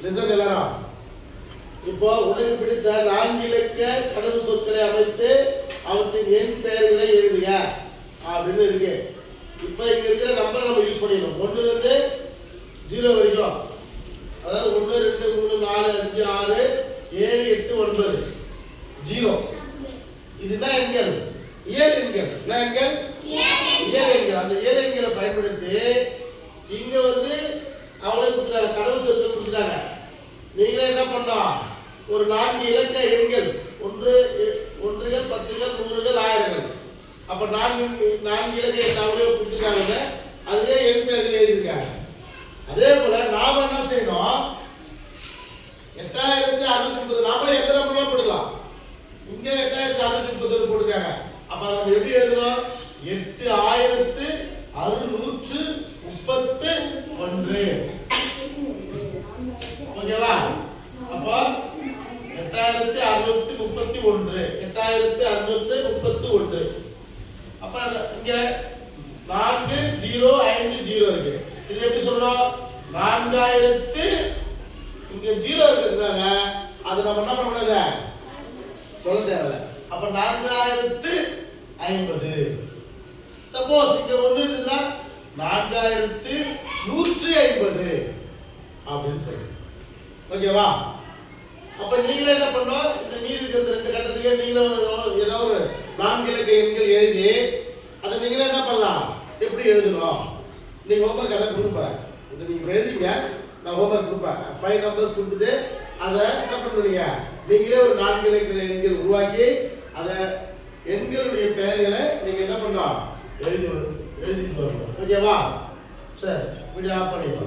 Listen எல்லாரும். இப்போ உனக்கு பிடித்த 4 இலக்க கடவுள் சொற்களை அமைத்து அவற்றின் எண் பெயர்களை எழுதுக அப்படின்னு இருக்கு. இப்போ இங்க இருக்கிற நம்பர் நம்ம யூஸ் பண்ணிடணும். 1 ல இருந்து 0 வரைக்கும். அதாவது 1 2 3 4 5 6 7 8 9 0. இதுதான் எண்கள். இயல் எண்கள். என்ன எண்கள்? இயல் எண்கள். அந்த இயல் எண்களை பயன்படுத்தி இங்க வந்து அவங்களே கொடுத்துட்டாங்க, கடவுள் சொற்கள் கொடுத்துட்டாங்க. நீங்களே என்ன பண்ணலாம், ஒரு 4 இலக்க எண்கள், ஒன்றுகள் 10கள் 100கள் 1000கள். அப்ப 4 இலக்க எண் அவங்களே கொடுத்துருக்காங்க. அதுவே எண் பெயர்கள் எழுதியிருக்காங்க. அதே போல நாம என்ன செய்யணும், 8630 நாம எந்த நம்பர் போடலாம். இங்க 8630 போட்டுருக்காங்க. அப்ப நம்ம எப்படி எழுதணும், 8631. ஓகேவா? அப்போ 8631 8631. அப்ப இங்க 4050 இருக்கு. இது எப்படி சொல்லணும், 4000 இங்க 0 இருக்கிறதுனால அது நம்ம என்ன பண்ண முடியாது, சொல்ல தேவையில்ல. அப்ப 4050. சப்போஸ் இங்க 1 இருக்குன்னா 4150 அப்படின்னு சொல்லு. ஓகேவா? அப்ப நீங்களே என்ன பண்ணணும், இந்த மீதி இருக்கிற 2 கட்டத்துக்கு நீங்களும் ஏதோ ஒரு 4 இலக்க எண்கள் எழுதி அதை நீங்களே என்ன பண்ணலாம், எப்படி எழுதணும். நீங்க ஹோம்வொர்க் அதை கொடுக்க போறேன். இதை நீங்க எழுதிங்க, நான் ஹோம்வொர்க் கொடுப்பேன். 5 நம்பர்ஸ் கொடுத்துட்டு அதை என்ன பண்ணுவீங்க, நீங்களே ஒரு 4 இலக்க எண்கள் உருவாக்கி அதை எண்களுடைய பெயர்களை நீங்க என்ன பண்ணலாம், எழுதி வரணும். ஓகேவா? சரி, வீடியோ ஆஃப் பண்ணிடுவோம்.